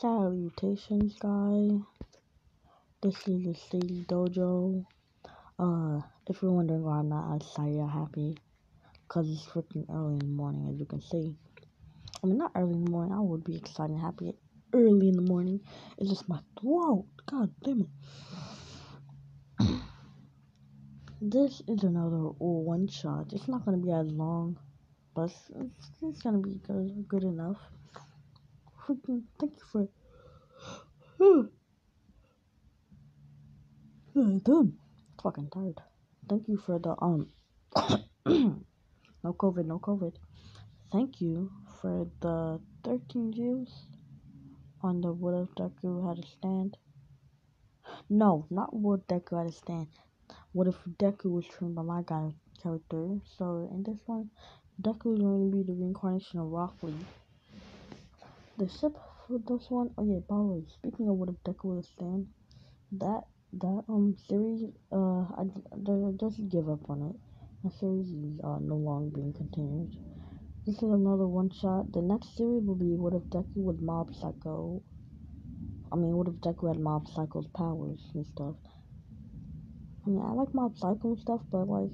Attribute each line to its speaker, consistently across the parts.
Speaker 1: Salutations, guy. This is the City Dojo. If you're wondering why I'm not excited or happy, cause it's freaking early in the morning, as you can see. I mean, not early in the morning. I would be excited and happy early in the morning. It's just my throat. God damn it. This is another one shot. It's not gonna be as long, but it's gonna be good enough. Freaking thank you for. Dude, fucking tired. Thank you for the no COVID. Thank you for the 13 views on the What If Deku Had a Stand. No, not What Deku Had a Stand. What if Deku was trained by my guy character? So in this one, Deku is going to be the reincarnation of Rock Lee. The ship for this one, oh yeah, by the way, speaking of What If Deku Had a Stand, that series, I just give up on it. The series is no longer being continued. This is another one shot. The next series will be What If Deku was Mob Psycho. What if Deku had Mob Psycho's powers and stuff? I like Mob Psycho and stuff, but like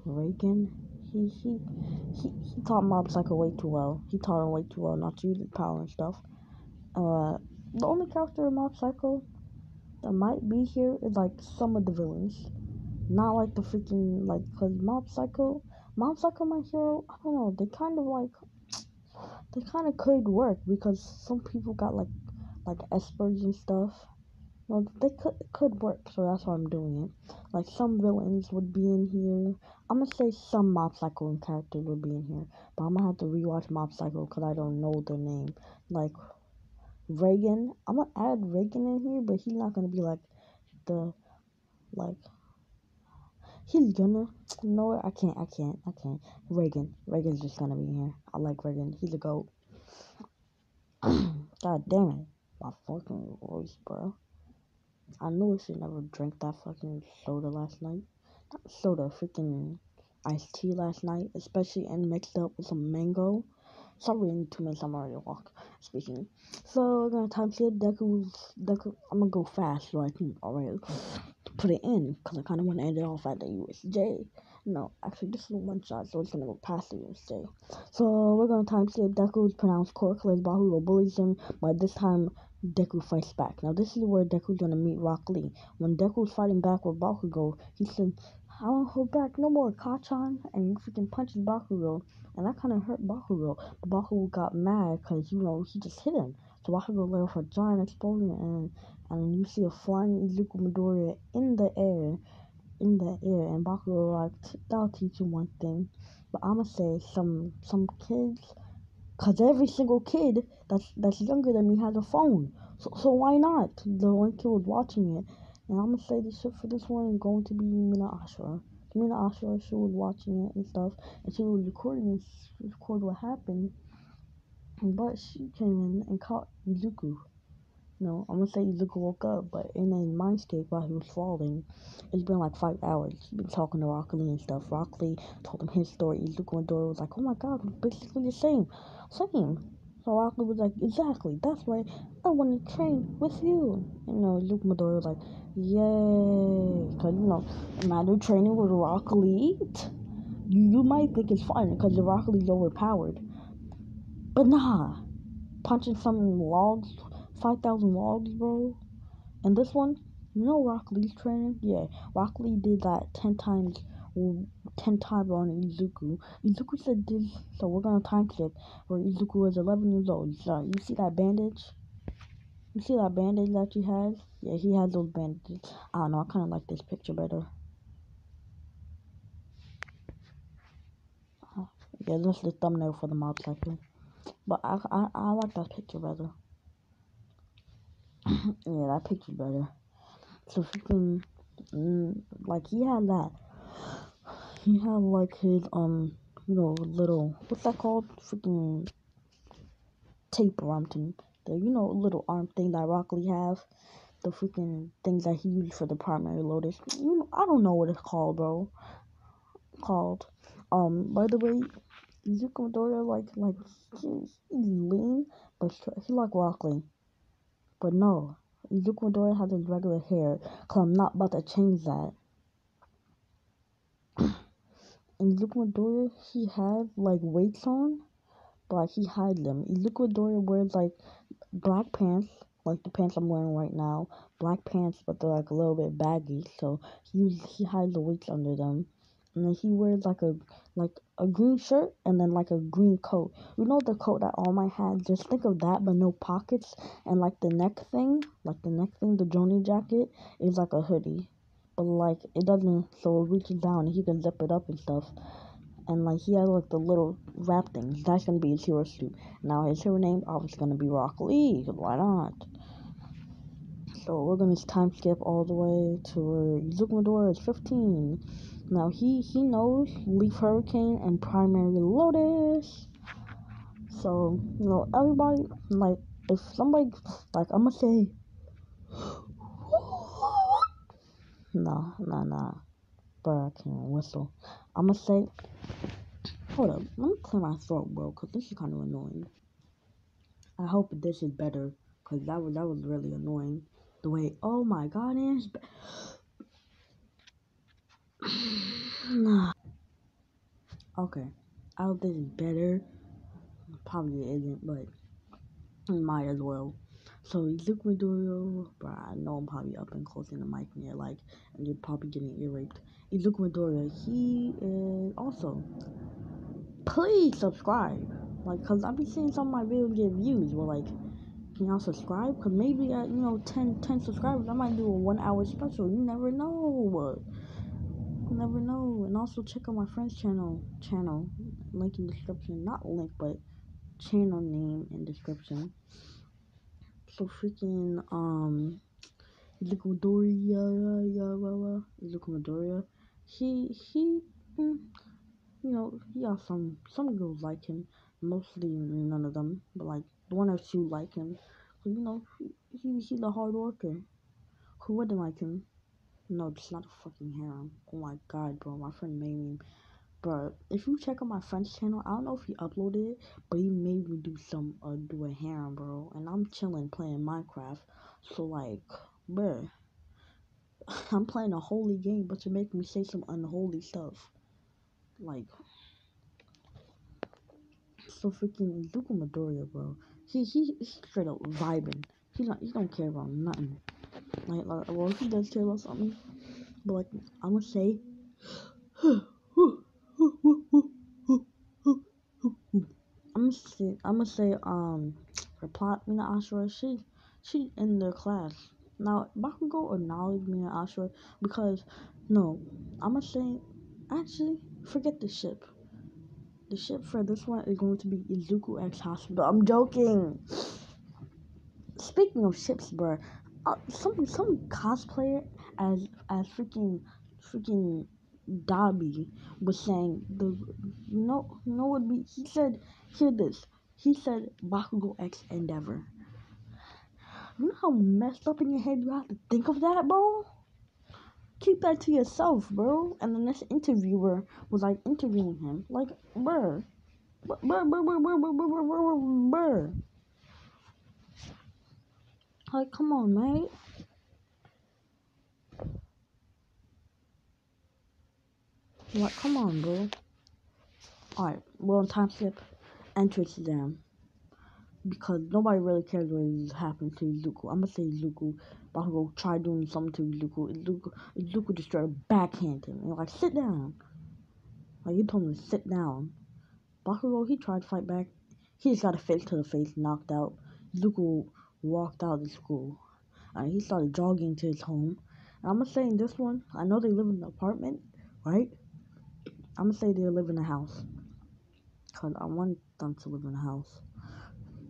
Speaker 1: Reagan, he taught Mob Psycho way too well. He taught him way too well not to use his power and stuff. The only character in Mob Psycho that might be here is like some of the villains. Not like the freaking, like, cause Mob Psycho, my hero, I don't know, they kind of could work because some people got like Espers and stuff. Well, they could work, so that's why I'm doing it. Like some villains would be in here. I'm gonna say some Mob Psycho characters would be in here, but I'm gonna have to rewatch Mob Psycho because I don't know their name. Like Reagan, I'm gonna add Reagan in here, but he's not gonna be like the like. He's gonna. No, I can't. Reagan's just gonna be here. I like Reagan. He's a goat. God damn it. My fucking voice, bro. I knew I should never drink that fucking soda last night. Not soda, freaking iced tea last night, especially and mixed up with some mango. Sorry, in 2 minutes I'm already speaking. So we're gonna time skip Deku. I'm gonna go fast so I can already put it in because I kind of want to end it off at the USJ. No, actually, this is a one shot, so it's gonna go past the USJ. So we're gonna time skip Deku's pronounced cork as Bakugo bullies him, but this time Deku fights back. Now this is where Deku's gonna meet Rock Lee. When Deku's fighting back with Bakugo, he said, "I won't hold back no more, Kachan," and he freaking punches Bakugo, and that kind of hurt Bakugo. But Bakugo got mad because he just hit him. So Bakugo let off a giant explosion, and you see a flying Izuku Midoriya in the air, and Bakugo like, "That'll teach you one thing." But I'ma say some kids, cause every single kid that's younger than me has a phone. So why not? The one kid was watching it, and I'ma say this shit for this one is going to be Mina Ashura. Mina Ashura, she was watching it and stuff, and she was recording what happened, but she came in and caught Izuku. No, I'm gonna say Izuku woke up, but in a mindscape while he was falling. It's been like 5 hours. He's been talking to Rock Lee and stuff. Rock Lee told him his story. Izuku and Dora was like, "Oh my god, we're basically the same. So Rock Lee was like, "Exactly, that's why I want to train with you." Izuku Midori was like, "Yay." Because, imagine training with Rock Lee. You might think it's fun because the Rock Lee's overpowered. But nah. Punching some logs, 5,000 logs, bro. And this one, Rock Lee's training? Yeah, Rock Lee did that 10 times on Izuku. Izuku said this, so we're gonna time skip where Izuku was 11 years old. So, you see that bandage? You see that bandage that he has? Yeah, he has those bandages. I don't know, I kind of like this picture better. Yeah, that's the thumbnail for the mob cycle. But I like that picture better. Yeah, that picture's better. So freaking, like he had that. He had like his little, what's that called? Freaking tape around him. The little arm thing that Rock Lee have. The freaking things that he used for the primary lotus. I don't know what it's called, bro. By the way, Izuku Midoriya like he's lean, but he like Rock Lee. But no, Izuku Midoriya has his regular hair, cause I'm not about to change that. And Izuku Midoriya, he has like weights on, but like, he hides them. Izuku Midoriya wears like black pants, like the pants I'm wearing right now, black pants, but they're like a little bit baggy, so he hides the weights under them. And then he wears like a green shirt and then like a green coat. You know the coat that All Might had? Just think of that, but no pockets, and like the neck thing, the Joni jacket is like a hoodie, but like it doesn't, so it reaches down and he can zip it up and stuff. And like he has like the little wrap things. That's gonna be his hero suit. Now his hero name obviously gonna be Rock Lee. Why not? So we're gonna time skip all the way to where Izuku Midoriya is 15. Now he knows Leaf Hurricane and Primary Lotus. So everybody, like, if somebody, like, I'ma say nah, bro, I can't whistle. I'ma say, hold up, let me clear my throat, bro, cause this is kind of annoying. I hope this is better, cause that was really annoying. The way, oh my god, it's nah. Okay, I hope this is better. Probably isn't, but it might as well. So Izuku Midoriya, bro, I know I'm probably up and close in the mic near, like, and you're probably getting ear raped. Izuku Midoriya, he is also. Please subscribe, like, cause I've been seeing some of my videos get views. Well, like, can y'all subscribe? Cause maybe at 10 subscribers, I might do a 1 hour special. You never know. You never know. And also check out my friend's channel. Link in description. Not link, but channel name in description. So freaking Izuku Midoriya. He mm, he got some girls like him. Mostly none of them, but like one or two like him. So, he's a hard worker. Who wouldn't like him? No, it's not a fucking harem. Oh my god, bro. My friend made me. Bro, if you check out my friend's channel, I don't know if he uploaded it, but he made me do a harem, bro. And I'm chilling playing Minecraft. So, like, bro, I'm playing a holy game, but you're making me say some unholy stuff. Like, so freaking Deku Midoriya, bro. He's straight up vibing. He don't care about nothing. Well, he does care about something, but like, I'm gonna say, her plot, Mina Ashura, she in their class. Now, Bakugo acknowledged Mina Ashura because, no, I'm gonna say, actually, forget the ship. The ship for this one is going to be Izuku X Hospital. I'm joking. Speaking of ships, bro, some cosplayer as freaking Dobby was saying would be, he said, hear this, he said Bakugo X Endeavor. You know how messed up in your head you have to think of that, bro? Keep that to yourself, bro. And then this interviewer was like interviewing him, like, bruh, bruh. Like, come on, mate. Like, come on, bro. Alright, we're on time skip. Entrance exam. Because nobody really cares what happened to Izuku. I'm gonna say Izuku. Bakugo try doing something to Izuku just tried to backhand him. And like, sit down. Like, he told him to sit down. Bakugo, he tried to fight back. He just got a face to the face, knocked out. Izuku walked out of the school. And he started jogging to his home. And I'm gonna say in this one, I know they live in an apartment, right? I'm gonna say they live in a house. Because I want them to live in a house.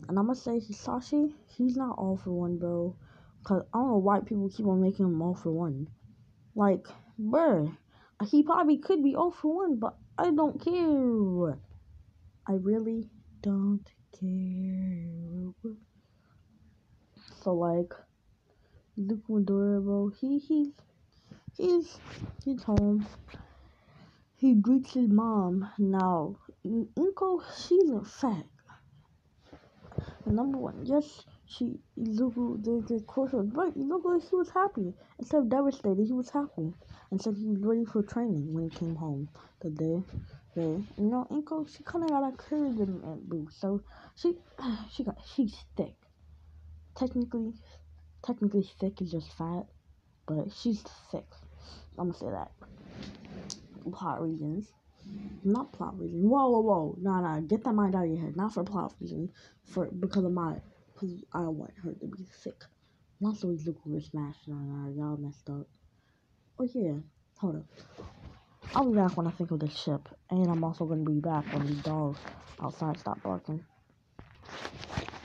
Speaker 1: And I'm gonna say Hisashi, he's not all for one, bro. Because I don't know why people keep on making him all for one. Like, bruh, he probably could be all for one, but I don't care. I really don't care. So, like, Luke Midoriya, bro, he's home. He greets his mom. Now, Inko, she's a fat. Number one, yes, the course was right. He was happy. Instead of devastated, he was happy. And said he was ready for training when he came home the day. Inko, she kind of got a curve in boob, so she, she's thick. Technically, thick is just fat, but she's thick. I'm gonna say that. Plot reasons. Not plot reasons. Whoa. Nah. Get that mind out of your head. Not for plot reasons. Because I want her to be sick. Not so Luke was smashed on her. Y'all messed up. Oh yeah. Hold up. I'll be back when I think of the ship. And I'm also gonna be back when the dog outside stop barking.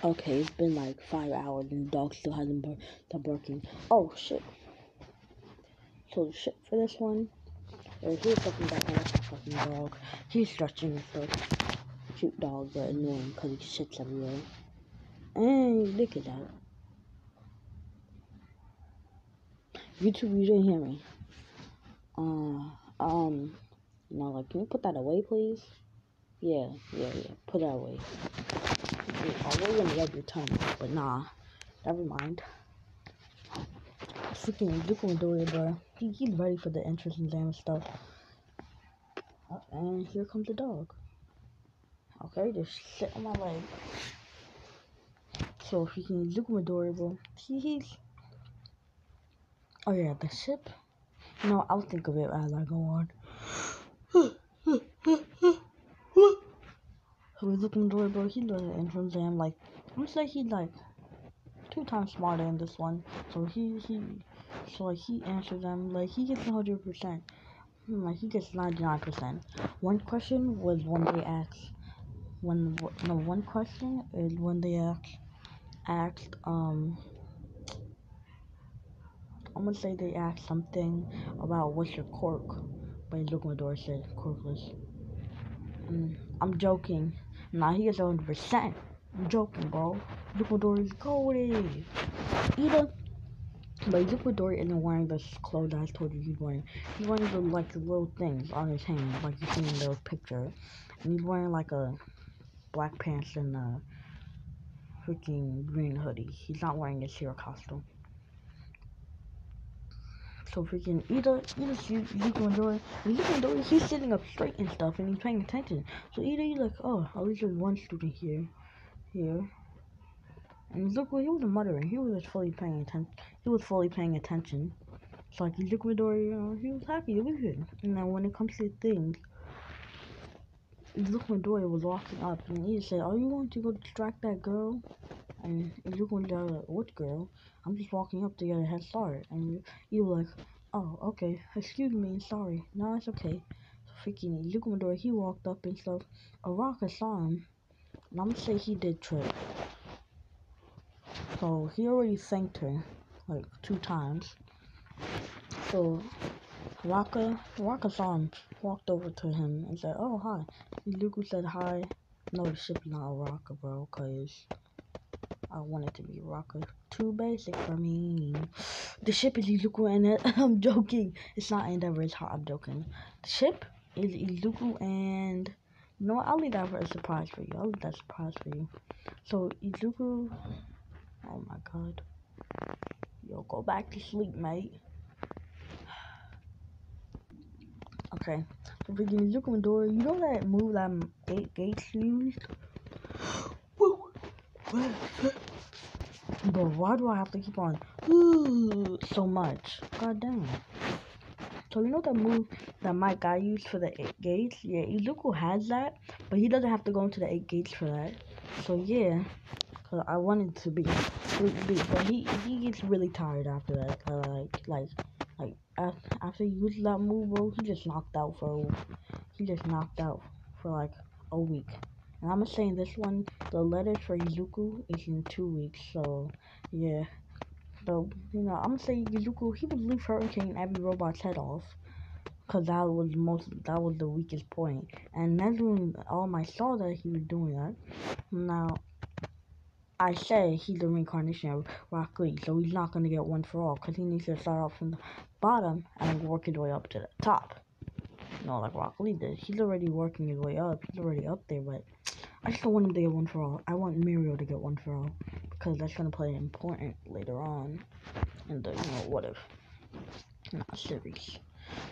Speaker 1: Okay, it's been like 5 hours and the dog still hasn't stopped barking. Oh shit. So the ship for this one. He's fucking back on that fucking dog. He's stretching and stuff. Cute dog, but annoying because he shits everywhere. And his dick is out. YouTube, you didn't hear me. Can you put that away, please? Yeah. Put that away. We're gonna rub your tongue, but nah. Never mind. Freaking Deku and Dory, bro. He's ready for the entrance exam and stuff. And here comes the dog. Okay, just sit on my leg. So freaking Deku and Dory, bro. Oh yeah, the ship. No, I'll think of it as I go on. So he's looking adorable. He does an entrance exam like I'm gonna say he's like 2 times smarter in this one. So he answers them like he gets 100%. Like he gets 99%. One question was when they asked one question is when they asked I'm gonna say they asked something about what's your quirk, but Luke said quirkless. I'm joking. Nah, he gets 100%. I'm joking, bro. Luke is goated. But Luke isn't wearing the clothes I told you he's wearing. He's wearing the little things on his hands, like you see in the picture. And he's wearing like a black pants and a freaking green hoodie. He's not wearing his hero costume. So freaking either Luke, he's sitting up straight and stuff, and he's paying attention. So either he's like, oh, at least there's one student here. And look, he wasn't muttering. He was just fully paying attention. So like Luke he was happy. It was good. And then when it comes to things, Luke was walking up, and he said, "Are you going to go distract that girl?" And Luke like, "What girl? I'm just walking up to get a head start." And you were like, "Oh, okay. Excuse me. Sorry. No, it's okay." So freaking Luke he walked up and stuff. Araka saw him, and I'm gonna say he did trip. So he already thanked her like 2 times. So Raka saw him, walked over to him and said, "Oh, hi." Luku said hi. No, the ship is not a Raka, bro, cause I want it to be Raka. Too basic for me. The ship is Izuku and I'm joking. It's not Endeavor, it's hot, I'm joking. The ship is Izuku and you know what, I'll leave that for a surprise for you. So Izuku, oh my god. Yo, go back to sleep, mate. Okay, so freaking Izuku and Dora, you know that move that 8 Gates used? Bro, why do I have to keep on so much? God damn. So you know that move that my guy used for the 8 Gates? Yeah, Izuku has that, but he doesn't have to go into the 8 Gates for that. So yeah, cause I wanted to be sleep beat, but he gets really tired after that. After he uses that move, bro, he just knocked out for like a week. And I'm saying this one, the letters for Izuku is in 2 weeks. So yeah, so I'm saying Izuku, he would leave Hurricane every robot's head off. Cause that was the weakest point. And that's when I saw that he was doing that. Now I said he's a reincarnation of Rock Lee, so he's not gonna get one for all, cause he needs to start off from the bottom and work his way up to the top. Like Rock Lee did. He's already working his way up. He's already up there, but I just don't want him to get one for all. I want Muriel to get one for all because that's gonna play important later on in the series.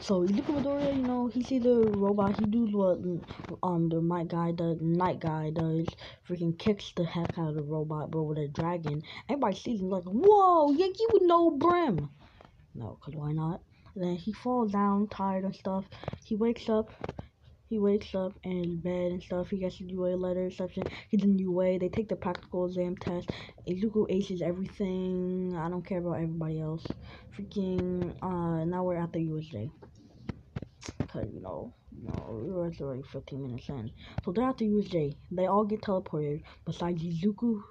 Speaker 1: So Izuku Midoriya, he sees the robot. He does what the night guy does. Freaking kicks the heck out of the robot, bro, with a dragon. Everybody sees him like, whoa, Yankee with no brim. No, cause why not? And then he falls down, tired and stuff. He wakes up. He wakes up in bed and stuff. He gets a UA letter and stuff. He's in UA. They take the practical exam test. Izuku aces everything. I don't care about everybody else. Freaking, now we're at the USJ. Cause, we're already 15 minutes in. So they're at the USJ. They all get teleported. Besides Izuku,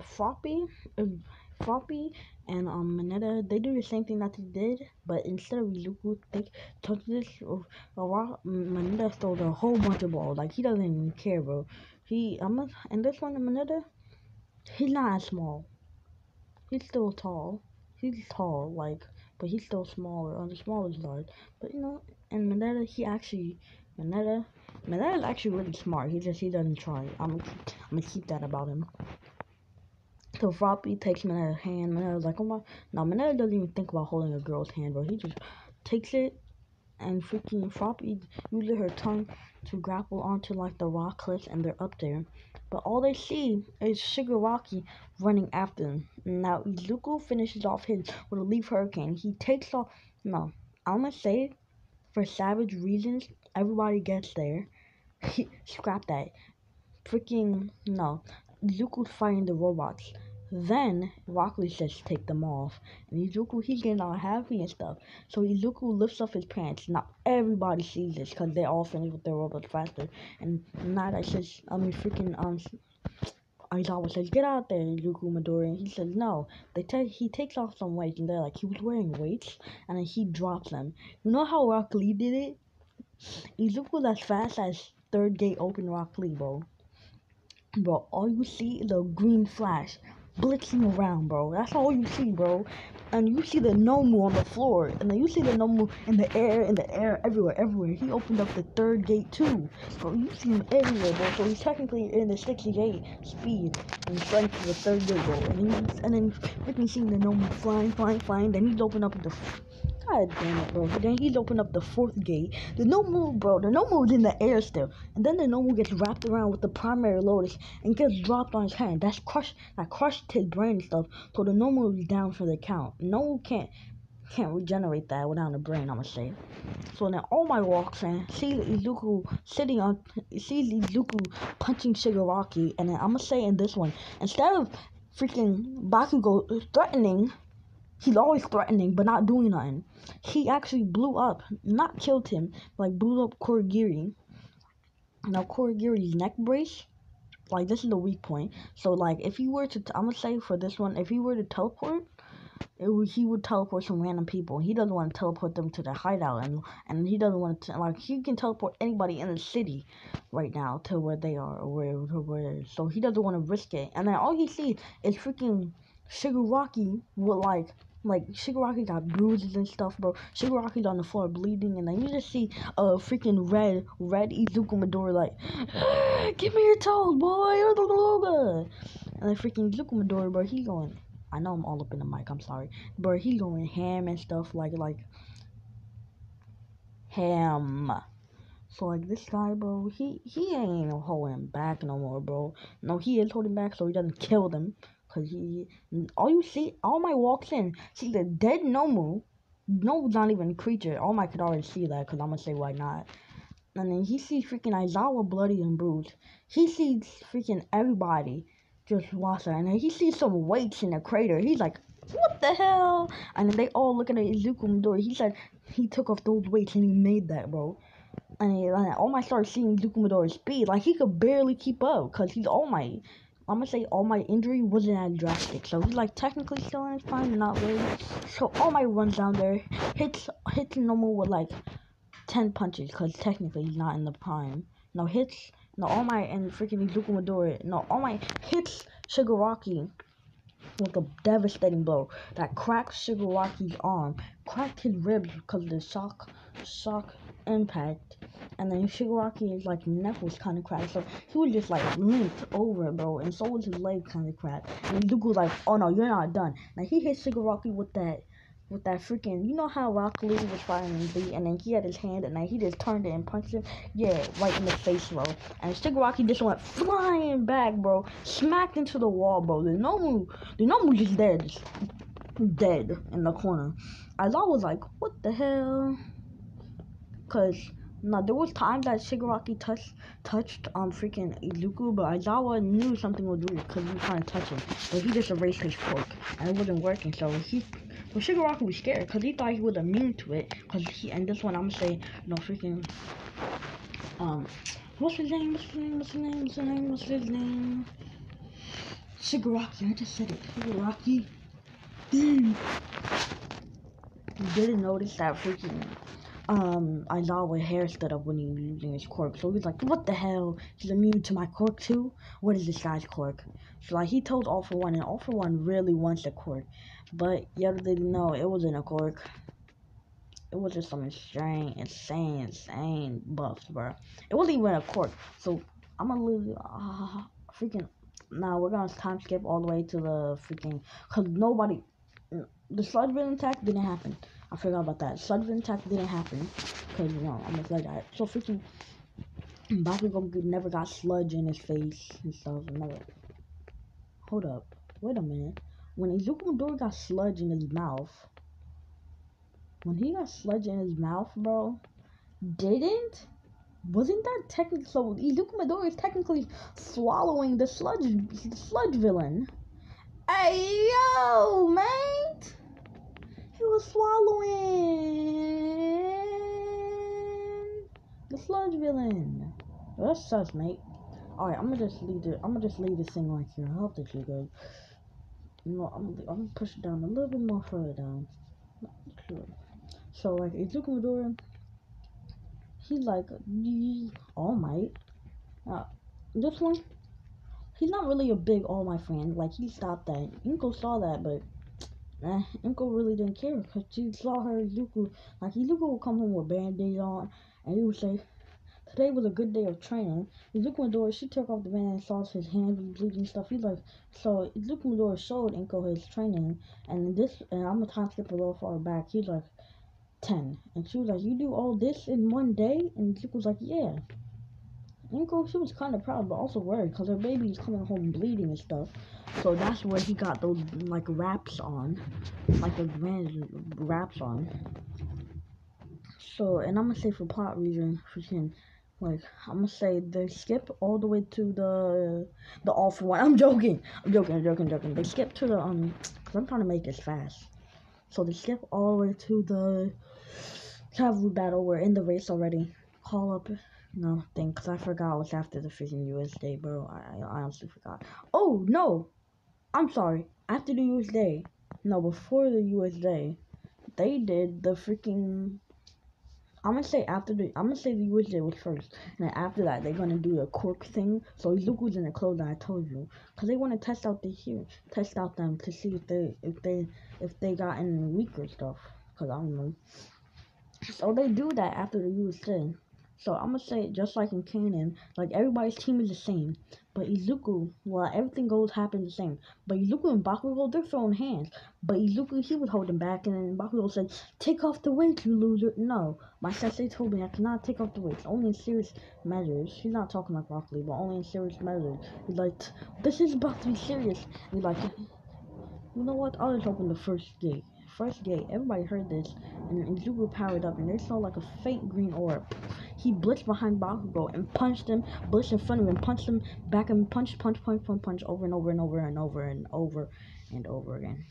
Speaker 1: Floppy, and Mineta, they do the same thing that they did, but instead of Izuku touches a rock, Mineta throws a whole bunch of balls. Like, he doesn't even care, bro. And this one, Mineta, he's not as small. He's still tall. He's tall, but he's still smaller, on the smaller side. But, and Mineta, Mineta's actually really smart. He doesn't try. I'm gonna keep that about him. So Floppy takes Mineta's hand. Mineta's like, oh my. No, Mineta doesn't even think about holding a girl's hand, bro. He just takes it, and freaking Floppy uses her tongue to grapple onto like the rock cliffs, and they're up there. But all they see is Shigaraki running after them. Now Izuku finishes off his with a leaf hurricane. He takes off. No, I'm gonna say, for savage reasons, everybody gets there. Scrap that. Freaking no. Izuku's fighting the robots. Then Rock Lee says to take them off. And Izuku, he's getting all happy and stuff. So Izuku lifts up his pants. Now everybody sees this because they all finish with their robots faster. And Nada says, Aizawa says, get out there, Izuku Midori. And he says, no. He takes off some weights, and they're like, he was wearing weights, and then he drops them. You know how Rock Lee did it? Izuku's as fast as third gate open Rock Lee, bro. Bro, all you see is a green flash blitzing around, bro. That's all you see, bro. And you see the Nomu on the floor, and then you see the Nomu in the air, everywhere. He opened up the third gate too, bro. You see him everywhere, bro. So he's technically in the 68 speed and strength to the third gate, bro. And then freaking seeing the Nomu flying. Then he's opened up the. God damn it, bro. Then he's opened up the fourth gate. The Nomu, bro. The Nomu's in the air still. And then the Nomu gets wrapped around with the primary Lotus and gets dropped on his hand. That crushed his brain and stuff. So the Nomu is down for the count. Nomu can't regenerate that without a brain, I'ma say. So then all my walks in, sees Izuku punching Shigaraki, and then I'ma say in this one, instead of freaking Bakugo threatening, he's always threatening, but not doing nothing. He actually blew up, not killed him, like blew up Kurogiri. Now Kurogiri's neck brace, like this is the weak point. So like if he were to, I'm gonna say for this one, if he were to teleport, he would teleport some random people. He doesn't want to teleport them to the hideout, and he doesn't want to, like, he can teleport anybody in the city right now to where they are, or where. So he doesn't want to risk it. And then all he sees is freaking Shigaraki with like Shigaraki got bruises and stuff, bro. Shigaraki's on the floor bleeding, and then you just see a freaking red Izuku Midori like, give me your toes, boy. And then freaking Izuku Midori, bro, he's going. I know I'm all up in the mic, I'm sorry. But he's going ham and stuff, like ham. So, like, this guy, bro, he ain't holding back no more, bro. No, he is holding back so he doesn't kill them. Because all my walks in, see the dead Nomu. Nomu's not even a creature. All my could already see that, because I'm going to say why not. And then he sees freaking Aizawa bloody and bruised. He sees freaking everybody just watch that. And then he sees some weights in the crater. He's like, what the hell? And then they all looking at Izuku Midori. He said he took off those weights and he made that, bro. And All Might started seeing Izuku Midori's speed. Like, he could barely keep up because he's All Might. I'm gonna say All Might injury wasn't as drastic. So he's like technically still in his prime, not really. So All Might runs down there, hits Nomu with like 10 punches because technically he's not in the prime. All Might and freaking Izuku Midori. All Might hits Shigaraki with a devastating blow that cracked Shigaraki's arm, cracked his ribs because of the shock impact, and then Shigaraki's like neck was kind of cracked, so he was just like linked over, bro, and so was his leg kind of cracked. And Deku was like, "Oh no, you're not done." Like he hit Shigaraki with that freaking, you know how Rock Lee was fighting B, and then he had his hand, and then he just turned it and punched him, yeah, right in the face, bro. And Shigaraki just went flying back, bro, smacked into the wall, bro. The Nomu just dead in the corner. As I was like, what the hell? Cause no, there was times that Shigaraki touched freaking Izuku, but Aizawa knew something was weird because he was trying to touch him, but he just erased his quirk and it wasn't working. So Shigaraki was scared because he thought he was immune to it. And this one I'm gonna say, freaking what's his name? Shigaraki. I just said it. Shigaraki. You didn't notice that freaking Aizawa hair stood up when he was using his quirk. So he was like, what the hell? He's immune to my quirk too? What is this guy's quirk? So like he told All For One, and All For One really wants a quirk. But yeah, they didn't know it wasn't a quirk. It was just some insane buffs, bro. It wasn't even a quirk. So I'm gonna lose freaking now we're gonna time skip all the way to the freaking cause nobody the sludge villain attack didn't happen. I forgot about that. Sludge villain attack didn't happen. Cause I'm just like that. So freaking Bakugo never got sludge in his face and stuff. Never. Hold up. Wait a minute. When Izuku Midori got sludge in his mouth. When he got sludge in his mouth, bro. Wasn't that technically so Izuku Midori is technically swallowing the sludge villain. Hey yo, mate! He was swallowing the sludge villain. Well, that sucks, mate. Alright, I'm gonna just leave this thing right here. I hope that you guys. I'm gonna push it down a little bit more further down. So like Izuku Midori, he's like All Might. This one, he's not really a big All Might fan. Like he stopped that. Inko saw that, but Inko really didn't care because she saw her Izuku. Like Izuku would come home with band-aids on, and he would say, "Today was a good day of training." Izuku Midori, she took off the band and saw his hands was bleeding and stuff. He's like, so Izuku Midori showed Inko his training, and I'm gonna time skip a little far back. He's like 10, and she was like, "You do all this in one day?" And Izuku was like, "Yeah." Inko, she was kind of proud, but also worried because her baby is coming home bleeding and stuff. So that's where he got those like wraps on, like the wraps on. So, and I'm gonna say for plot reason, freaking, like I'm gonna say they skip all the way to the All For One. I'm joking. They skip to the cause I'm trying to make this fast. So they skip all the way to the cavalry battle. We're in the race already. Call up. No, thing, because I forgot what's after the freaking US Day, bro. I honestly forgot. Oh, no! I'm sorry. After the US Day. No, before the US Day. They did the freaking... I'm gonna say the US Day was first. And then after that, they're gonna do the quirk thing. So Izuku's in the clothes that I told you. Because they want to test out them to see if they got any weaker stuff. Because I don't know. So they do that after the US Day. So I'm gonna say just like in Canon, like everybody's team is the same, but Izuku, well, everything happens the same. But Izuku and Bakugo, they're throwing hands. But Izuku, he was holding back, and then Bakugo said, "Take off the weights, you loser." No, my sensei told me I cannot take off the weights, only in serious measures. He's not talking like Rock Lee, but only in serious measures. He's like, "This is about to be serious." And he's like, you know what? I'll just open the first gate. Everybody heard this, and Izuku powered up, and they saw like a faint green orb. He blitzed behind Bakugo and punched him, blitzed in front of him, punched him back, and punch, over and over and over and over and over and over again.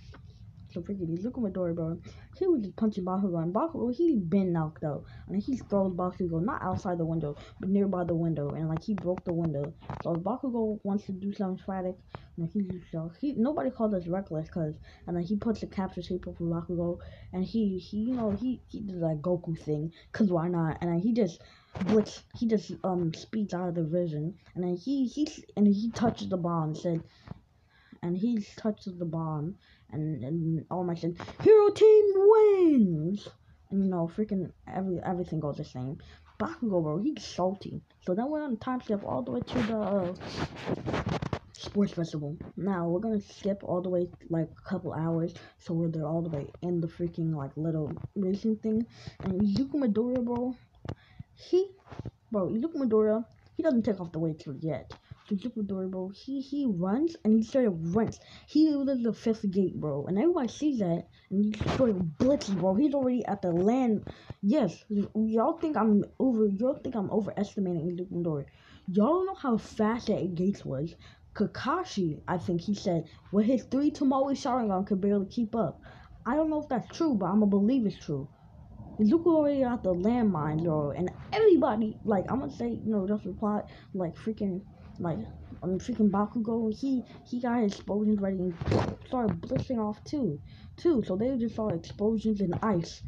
Speaker 1: So freaking Izuku Midori, bro, he was just punching Bakugo, and Bakugo, he been knocked out, and he throws Bakugo not outside the window, but nearby the window, and like he broke the window. So if Bakugo wants to do something sporadic, like nobody calls us reckless, and then he puts the capture tape over Bakugo, and he did that Goku thing, cause why not? And then he just speeds out of the vision, and then he touches the bomb, and All Might said, "Hero team wins!" And freaking everything goes the same. Bakugo, bro, he's salty. So then we're on time skip all the way to the sports festival. Now we're gonna skip all the way like a couple hours, so we're there all the way in the freaking like little racing thing. And Izuku Midoriya, bro, Izuku Midoriya, he doesn't take off the weights yet. So Izuku Midoriya, bro, he runs and he straight up runs. He was the fifth gate, bro, and everybody sees that and he straight up blitzes, bro. He's already at the land. Yes, y'all think I'm overestimating Izuku Midoriya. Y'all don't know how fast that 8 gates was. Kakashi, I think he said, with his 3 Tomoe Sharingan could barely keep up. I don't know if that's true, but I'ma believe it's true. Zuko already got the landmines, bro, and everybody, like, I'm gonna say, just reply, like, freaking Bakugo, he got his explosions ready and started blitzing off too, so they just saw explosions and ice,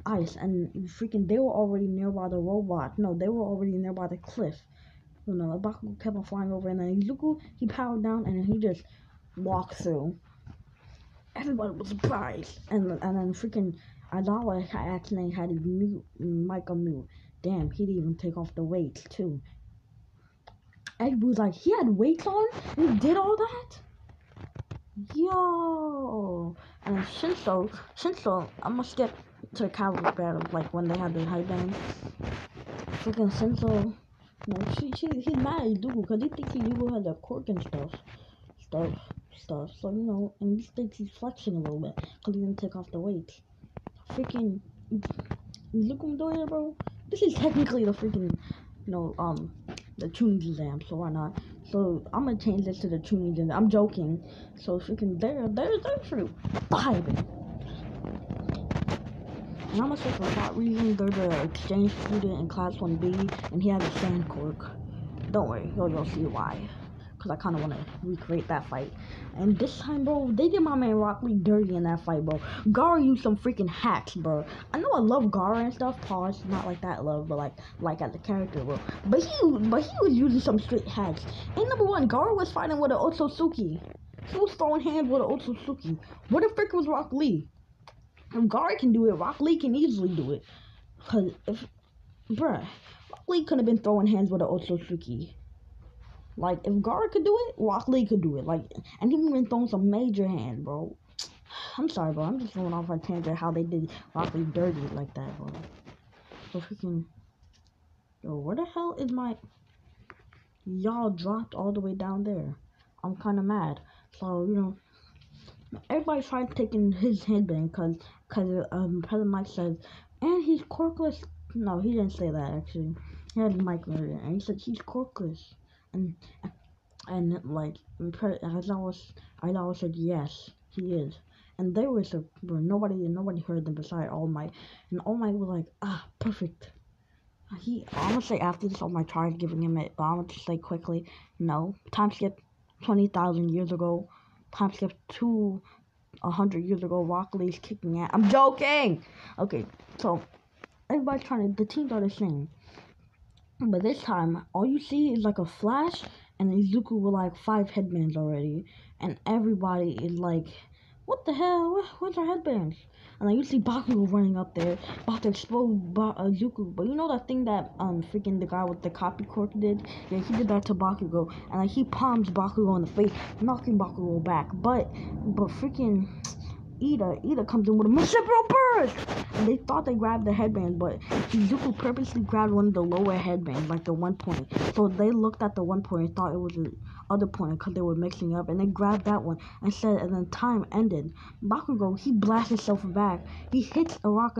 Speaker 1: and freaking, they were already nearby the robot, they were already nearby the cliff, Bakugo kept on flying over, and then Zuko, he powered down, and then he just walked through. Everybody was surprised, and then freaking Aizawa accidentally had his mic on mute. Damn, he didn't even take off the weights too. Everybody was like, he had weights on? And he did all that? Yo! And Shinso, I'm gonna skip to the cavalry battle, like when they had the headband. Freaking Shinso, he's mad at Izuku because he thinks Izuku has a quirk and stuff. So, and he thinks he's flexing a little bit because he didn't take off the weights. Freaking Izuku Midoriya, bro. This is technically the freaking, the tuning exam, so why not? So I'm gonna change this to the tuning exam. I'm joking. So freaking they're for vibing. And I'm gonna say for that reason, they're the exchange student in class 1B, and he has a sand quirk. Don't worry, you'll see why. Because I kind of want to recreate that fight. And this time, bro, they did my man Rock Lee dirty in that fight, bro. Gara used some freaking hacks, bro. I know I love Gara and stuff. Pause, not like that love, but like as a character, bro. But he was using some straight hacks. And number one, Gara was fighting with an Otsutsuki. He was throwing hands with an Otsutsuki. What the frick was Rock Lee? If Gara can do it, Rock Lee can easily do it. Cause Rock Lee could have been throwing hands with an Otsutsuki. Like, if Gara could do it, Rock Lee could do it. Like, and he been throwing some major hands, bro. I'm sorry, bro. I'm just going off on a tangent how they did Rock Lee dirty like that, bro. So freaking, yo, where the hell is my? Y'all dropped all the way down there. I'm kind of mad. So everybody tried taking his headband because President Mike says, and he's corkless. No, he didn't say that actually. He had Mike there, and he said he's corkless. And like Aizawa said yes, he is. And they were so nobody heard them beside All Might. And All Might was like, perfect. I'm gonna say after this All Might tried giving him it, but I'm gonna just say quickly, no. Time skip 20,000 years ago. Time skip to 100 years ago. Rock Lee's kicking at. I'm joking! Okay, so everybody's the teams are the same. But this time, all you see is like a flash, and Izuku with like 5 headbands already, and everybody is like, what the hell? Where's our headbands? And then you see Bakugo running up there, about to explode Izuku. But you know that thing that freaking the guy with the copy quirk did? Yeah, he did that to Bakugo, and like he palms Bakugo in the face, knocking Bakugo back. But freaking Ida comes in with a Massive Burst! And they thought they grabbed the headband, but Izuku purposely grabbed one of the lower headbands, like the 1 point. So they looked at the 1 point and thought it was the other point because they were mixing up, and they grabbed that one and then time ended. Bakugo, he blasts himself back. He hits a rock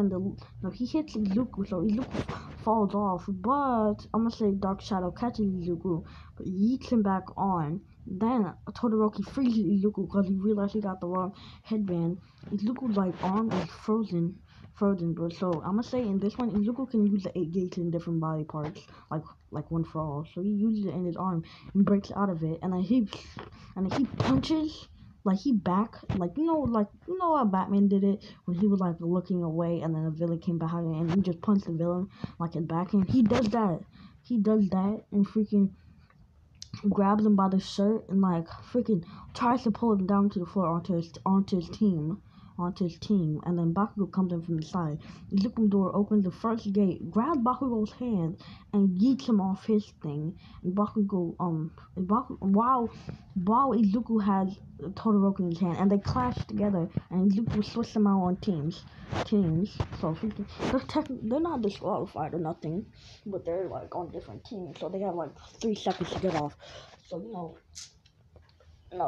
Speaker 1: he hits Izuku, so Izuku falls off. But I'm gonna say Dark Shadow catches Izuku, but yeets him back on. Then Todoroki freezes Izuku because he realized he got the wrong headband. Izuku's like arm is frozen, bro. So I'm gonna say in this one, Izuku can use the 8 gates in different body parts, like one for all. So he uses it in his arm and breaks out of it, and then he punches. Like he back, like you know how Batman did it when he was like looking away, and then a villain came behind him, and he just punched the villain like in back him. He does that, and freaking grabs him by the shirt and like freaking tries to pull him down to the floor onto his team. onto his team, and then Bakugo comes in from the side. Izuku opens the first gate, grabs Bakugo's hand, and yeets him off his thing. And while Izuku has Todoroki in his hand, and they clash together, and Izuku splits them out on teams. So they're not disqualified or nothing, but they're like on different teams, so they have like 3 seconds to get off. So no,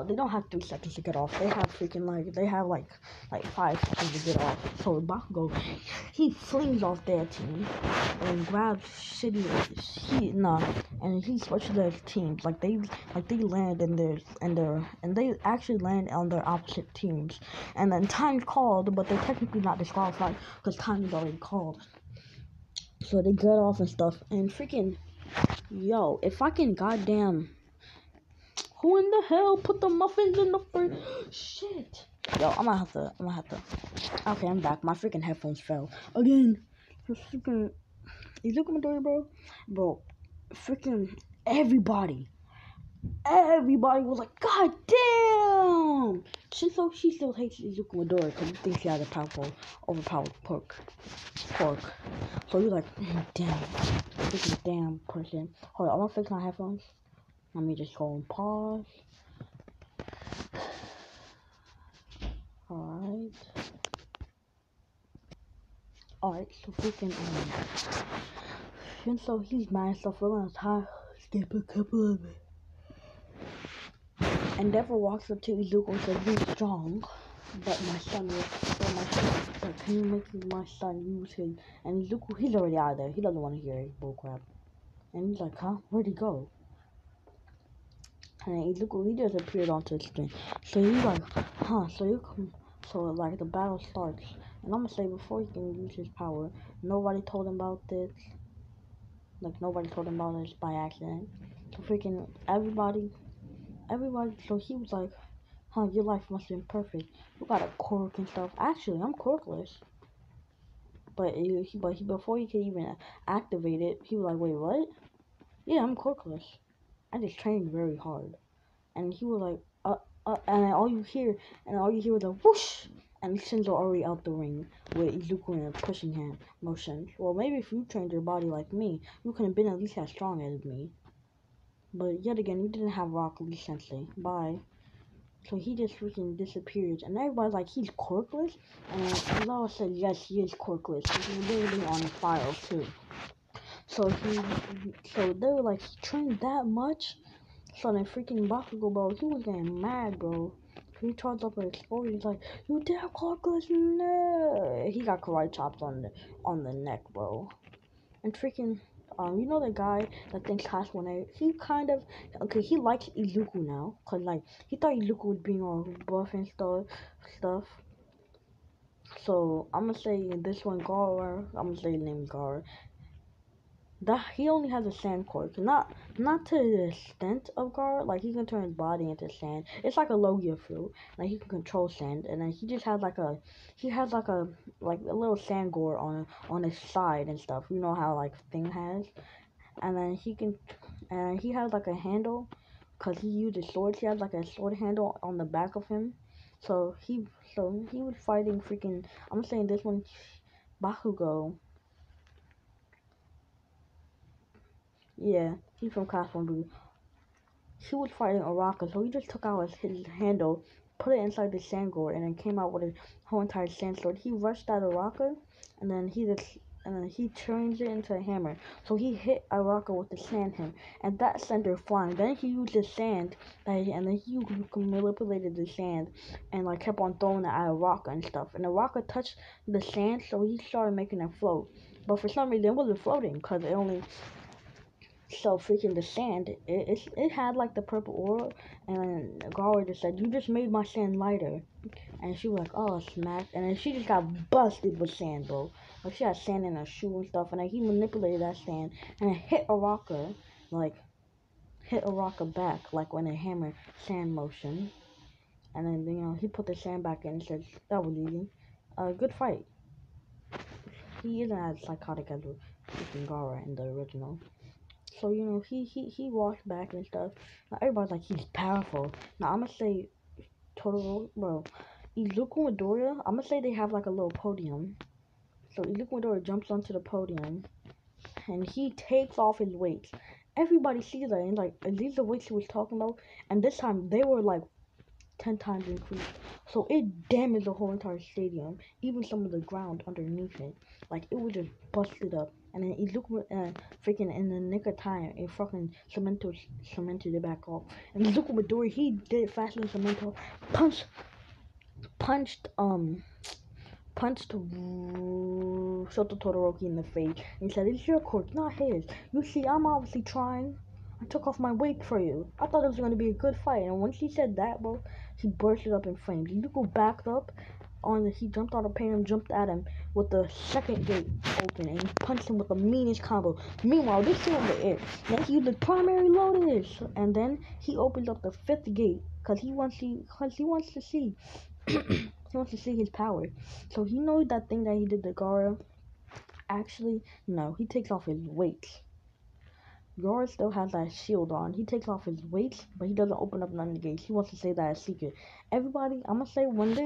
Speaker 1: they don't have 3 seconds to get off. They have like 5 seconds to get off. So Bakugo, he flings off their team and grabs and he switches their teams. They land in theirs and they actually land on their opposite teams. And then time's called, but they're technically not disqualified because time is already called. So they get off and stuff, and if I can goddamn. Who in the hell put the muffins in the fridge? Shit. Yo, I'm gonna have to. Okay, I'm back. My freaking headphones fell. Again. You look at my door, bro? Bro, freaking everybody was like, God damn! Shinso, she still hates Izuku Midori because he thinks he has a overpowered pork. So you're like, damn. Freaking damn person. Hold on, I'm gonna fix my headphones. Let me just go and pause. Alright, so freaking, Shinso, he's mad, so we're gonna skip a couple of it. Endeavor walks up to Izuku and says, "You're strong, but can you make my son use his?" And Izuku, he's already out of there. He doesn't want to hear it, bullcrap. And he's like, huh? Where'd he go? And Izuku, he just appeared onto the screen. So he's like, huh, the battle starts. And I'm gonna say, before he can use his power, nobody told him about this. Nobody told him about this by accident. So freaking everybody, so he was like, huh, your life must have been perfect. You got a quirk and stuff. Actually, I'm quirkless. But before he could even activate it, he was like, wait, what? Yeah, I'm quirkless. I just trained very hard. And he was like, and all you hear was a whoosh, and Shinzo already out the ring with Izuku in a pushing hand motion. Well, maybe if you trained your body like me, you could have been at least as strong as me. But yet again, you didn't have Rock Lee Sensei. Bye. So he just freaking disappears, and everybody's like, he's quirkless? And Law said, yes, he is quirkless. He's literally on fire too. So they were like, he trained that much? So then freaking Bakugo, bro, he was getting mad, bro. He charged up an explosion. He's like, you dare quirkless? No! He got karate chopped on the neck, bro. And freaking, you know the guy that thinks Haswane, he likes Izuku now, cause he thought Izuku was being all buff and stuff. So, I'm gonna say this one, Gara, I'm gonna say his name is Gara. He only has a sand quirk, not to the extent of Gara, he can turn his body into sand. It's like a Logia fruit, he can control sand, and then he just has a little sand gore on his side and stuff. You know how Thing has, and then he has a handle, cause he uses swords. He has a sword handle on the back of him, so he was fighting freaking. I'm saying this one, Bakugo. Yeah, he's from Class 1B. He was fighting Araka, so he just took out his handle, put it inside the sand gore, and then came out with his whole entire sand sword. He rushed at Araka, and then he turns it into a hammer. So he hit Araka with the sand hammer, and that sent her flying. Then he used the sand, and then he manipulated the sand, and kept on throwing it at Araka and stuff. And Araka touched the sand, so he started making it float. But for some reason, it wasn't floating, cause it only. So freaking the sand, it had the purple aura, and Gara just said, "You just made my sand lighter," and she was like, "Oh, smack!" And then she just got busted with sand, bro. She had sand in her shoe and stuff, and then he manipulated that sand and hit Araka, back, when a hammer sand motion, and then he put the sand back in and said, "That was easy, good fight." He isn't as psychotic as freaking Gara in the original. So, he walked back and stuff. Now, everybody's like, he's powerful. Now, I'm gonna say, bro, Izuku and Midoriya, I'm gonna say they have like a little podium. So Izuku and Midoriya jumps onto the podium and he takes off his weights. Everybody sees that and like, are these the weights he was talking about? And this time they were like 10 times increased. So it damaged the whole entire stadium, even some of the ground underneath it. Like it was just busted up. And then Izuku freaking in the nick of time, it fucking cemented it back off. And Izuku Midori, he did it faster than Cemento. Punched Shoto Todoroki in the face and he said, "It's your court, not his. You see, I'm obviously trying. I took off my weight for you. I thought it was going to be a good fight." And once he said that, bro, he bursted up in flames. Yuko backed up he jumped on the paint and jumped at him with the second gate open and he punched him with the meanest combo. Meanwhile, they're still in the air. Then he used the primary lotus and then he opens up the fifth gate because he wants to see he wants to see his power. So he knows that thing that he did to Gara. Actually, no, he takes off his weights. Gara still has that shield on. He takes off his weights, but he doesn't open up none of the gates. He wants to say that as secret. Everybody, I'm gonna say when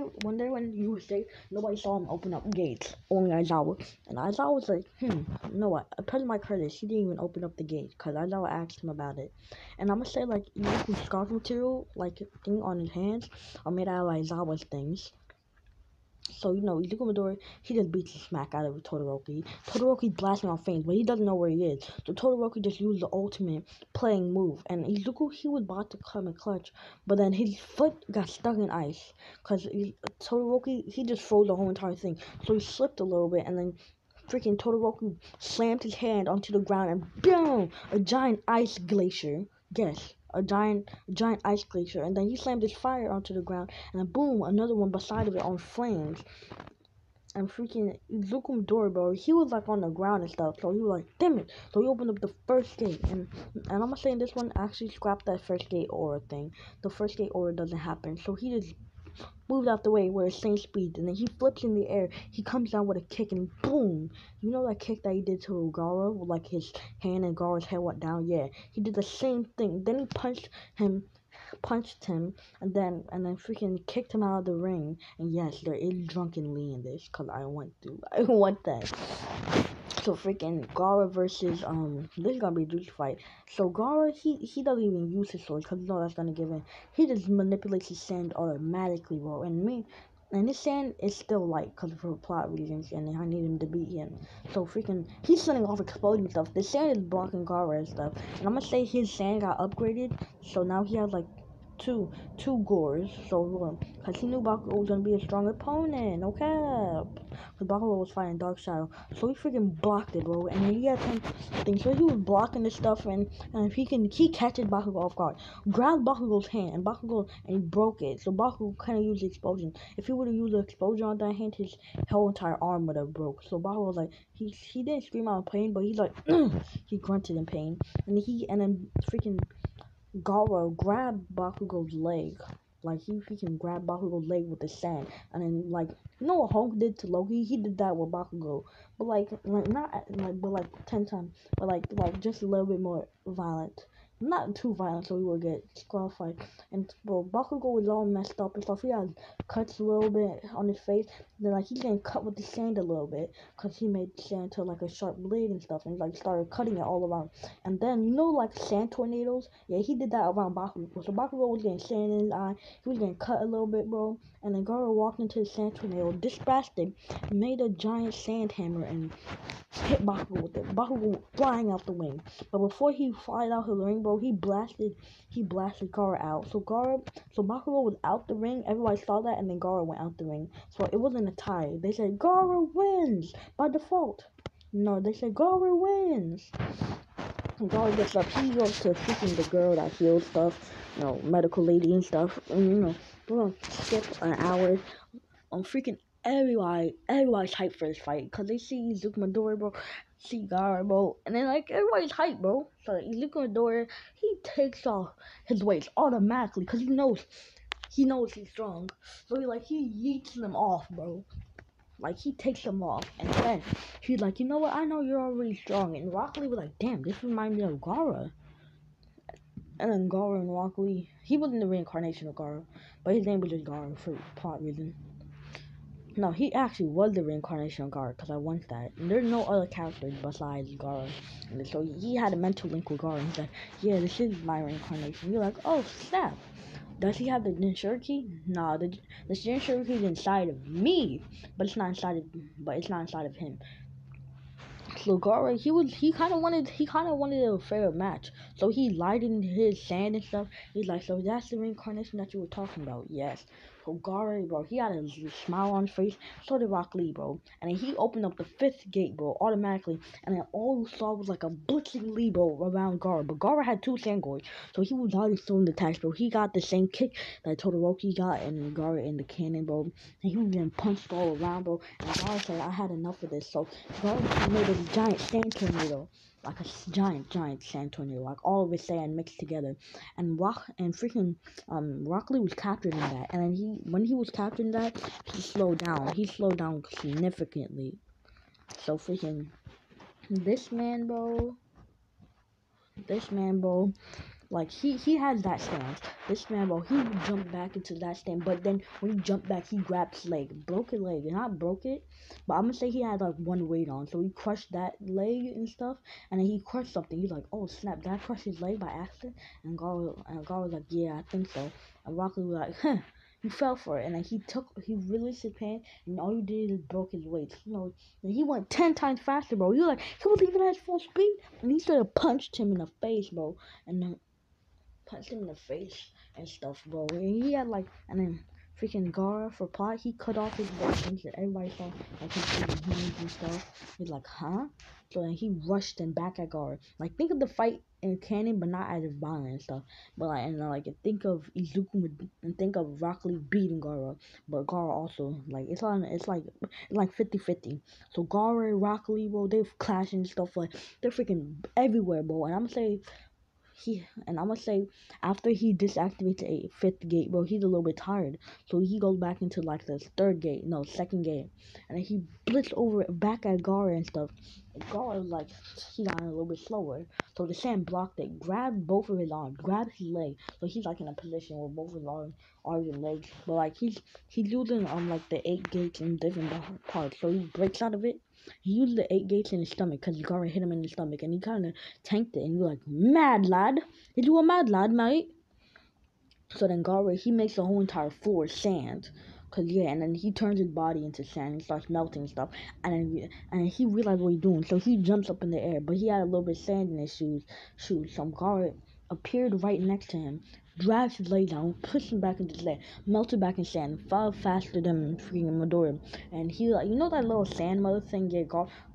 Speaker 1: you were safe, nobody saw him open up gates. Only Aizawa. And Aizawa was like, no what? Apart my credit, he didn't even open up the gate because Aizawa asked him about it. And I'm gonna say like Yuki's scarf material, like thing on his hands, are made out of Aizawa's things. So, Izuku Midori, he just beats the smack out of Todoroki. Todoroki's blasting off flames, but he doesn't know where he is. So Todoroki just used the ultimate playing move. And Izuku, he was about to come and clutch, but then his foot got stuck in ice. Because Todoroki, he just froze the whole entire thing. So he slipped a little bit, and then freaking Todoroki slammed his hand onto the ground, and boom! A giant ice glacier. Yes, a giant ice glacier, and then he slammed his fire onto the ground, and then boom, another one beside of it on flames. And freaking Izuku Midori, bro, he was like on the ground and stuff, so he was like, damn it. So he opened up the first gate, and I'm gonna say this one actually scrapped that first gate aura thing. The first gate aura doesn't happen, so he just moved out the way where it's same speed, and then he flips in the air. He comes down with a kick, and boom! You know that kick that he did to Gara, with like his hand and Gara's head went down? Yeah, he did the same thing. Then he punched him, and then freaking kicked him out of the ring. And yes, there is drunkenly in this, cause I want that. So freaking Gara versus this is gonna be a juicy fight. So Gara, he doesn't even use his sword because you know that's gonna give him. He just manipulates his sand automatically, bro. And this sand is still light because for plot reasons, and I need him to beat him. So freaking, he's sending off exploding stuff. The sand is blocking Gara and stuff. And I'm gonna say his sand got upgraded, so now he has like two Gores. So because he knew Bakugo was gonna be a strong opponent, okay? Because Bakugo was fighting Dark Shadow, so he freaking blocked it, bro. And he had 10 things, so he was blocking this stuff, and he catches Bakugo off guard, grabbed Bakugo's hand, and he broke it. So Bakugo kind of used the explosion. If he would have used the explosion on that hand, his whole entire arm would have broke. So Bakugo was like, he didn't scream out in pain, but he's like, he grunted in pain, and then freaking Gara grabbed Bakugo's leg. Like, he freaking grabbed Bakugo's leg with the sand. And then, like, you know what Honk did to Loki? He did that with Bakugo. But, but 10 times. But, like just a little bit more violent. Not too violent, so he would get disqualified. And, bro, Bakugo was all messed up and stuff. He had cuts a little bit on his face. Then, like, he's getting cut with the sand a little bit. Because he made sand to, like, a sharp blade and stuff. And, like, started cutting it all around. And then, you know, like, sand tornadoes? Yeah, he did that around Bakugo. So Bakugo was getting sand in his eye. He was getting cut a little bit, bro. And then Gara walked into the sand tornado, dispatched him, made a giant sand hammer, and hit Bakugo with it. Bakugo flying out the wing. But before he flied out the ring, bro, he blasted Gara out. So Bakugo was out the ring. Everybody saw that, and then Gara went out the ring. So it wasn't a tie. They said Gara wins by default. No, they said Gara wins. Gara gets up, he goes to freaking the girl that heals stuff, medical lady and stuff, and we're gonna skip an hour on freaking everybody's hyped for this fight, cause they see Izuku Midori, bro, see Gara, bro, and then like everybody's hyped, bro. So Izuku Midori, he takes off his weights automatically, cause he knows he's strong, so he yeets them off, bro. Like, he takes them off, and then he's like, you know what, I know you're already strong, and Rock Lee was like, damn, this reminds me of Gara. And then Gara and Rock Lee, he wasn't the reincarnation of Gara, but his name was just Gara for plot reason. No, he actually was the reincarnation of Gara, because I want that. And there's no other characters besides Gara. And so he had a mental link with Gara, and he's like, yeah, this is my reincarnation. You're like, oh, snap. Does he have the Jinchuriki? Nah, the Jinchuriki is inside of me, but it's not inside of him. So Gara, he kind of wanted a fair match. So he lied in his sand and stuff. He's like, so that's the reincarnation that you were talking about? Yes. So Gara, bro, he had a smile on his face. So did Rock Lee, bro. And then he opened up the fifth gate, bro, automatically. And then all you saw was like a blitzing Lee, bro, around Gara. But Gara had two Sangors, so he was already throwing the attacks, bro. He got the same kick that Todoroki got and Gara in the cannon, bro. And he was getting punched all around, bro. And Gara said, I had enough of this. So Gara made a giant sand tornado, like a giant sand tornado, like all of his sand mixed together. And Rock Lee was captured in that. And then when he was captured in that, he slowed down. He slowed down significantly. So freaking this man, bro, like he has that stance. This man, bro, he would jump back into that stand, but then when he jumped back, he grabbed his leg, broke his leg, and not broke it, but I'm gonna say he had like one weight on, so he crushed that leg and stuff, and then he crushed something. He's like, oh snap, did I crush his leg by accident? And God was like, yeah, I think so. And Rocky was like, huh. You fell for it, and then he released his pain, and all you did is broke his weight. And he went 10 times faster, bro. He was even at full speed, and he sort of punched him in the face, bro. And then punched him in the face and stuff, bro. And he had like, and then freaking Gara for plot, he cut off his weapons and everybody saw like his freaking hands and stuff. He's like, huh? So then he rushed and back at Gara. Like think of the fight in canon, but not as violent and stuff. But like, and like think of Izuku and think of Rock Lee beating Gara, but Gara also like it's like 50-50. So Gara and Rock Lee, bro, they're clashing and stuff, like they're freaking everywhere, bro. And I'm gonna say after he disactivates a fifth gate, bro, he's a little bit tired, so he goes back into like the second gate, and then he blitzed over back at Gara and stuff. And Gara like he got a little bit slower, so the sand blocked it, grabbed both of his arms, grabbed his leg, so he's like in a position where both his arms and legs, but like he's using like the 8 gates in different parts, so he breaks out of it. He used the 8 gates in his stomach because Gara hit him in the stomach, and he kind of tanked it. And you're like, mad lad, did you a mad lad, mate? So then Gara, he makes the whole entire floor sand. Cause yeah, and then he turns his body into sand and starts melting stuff. And then he realized what he's doing, so he jumps up in the air. But he had a little bit of sand in his shoes. So Gara appeared right next to him, dragged his leg down, pushed him back into the sand, melted back in sand, fell faster than freaking Midoriya. And he like, you know that little sand mother thing? Yeah,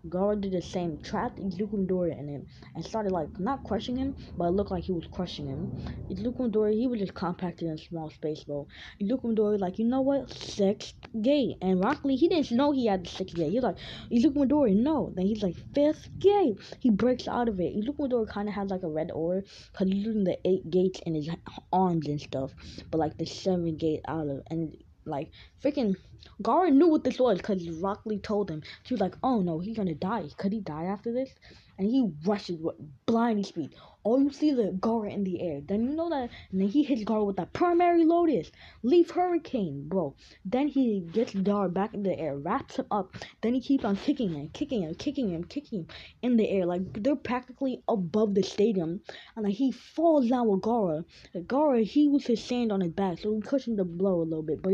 Speaker 1: Gara did the same, trapped Izuku Midoriya in it, and started like not crushing him, but it looked like he was crushing him. Izuku Midoriya, he was just compacted in a small space, bro. Izuku Midoriya, like, you know what? Sixth gate. And Rock Lee, he didn't know he had the sixth gate. He was like, Izuku Midoriya, no. Then he's like, fifth gate. He breaks out of it. Izuku Midoriya kind of has like a red aura, because he's using the 8 gates in his arms and stuff, but like the 7th gate out of, and like freaking Gara knew what this was because Rock Lee told him. She was like, oh no, he's gonna die. Could he die after this? And he rushes with blinding speed. All you see is the Gara in the air. Then you know that, and then he hits Gara with that primary lotus, leaf hurricane, bro. Then he gets Gara back in the air, wraps him up. Then he keeps on kicking him in the air. Like they're practically above the stadium, and like he falls down with Gara. Gara, he used his sand on his back, so he cushioned the blow a little bit, but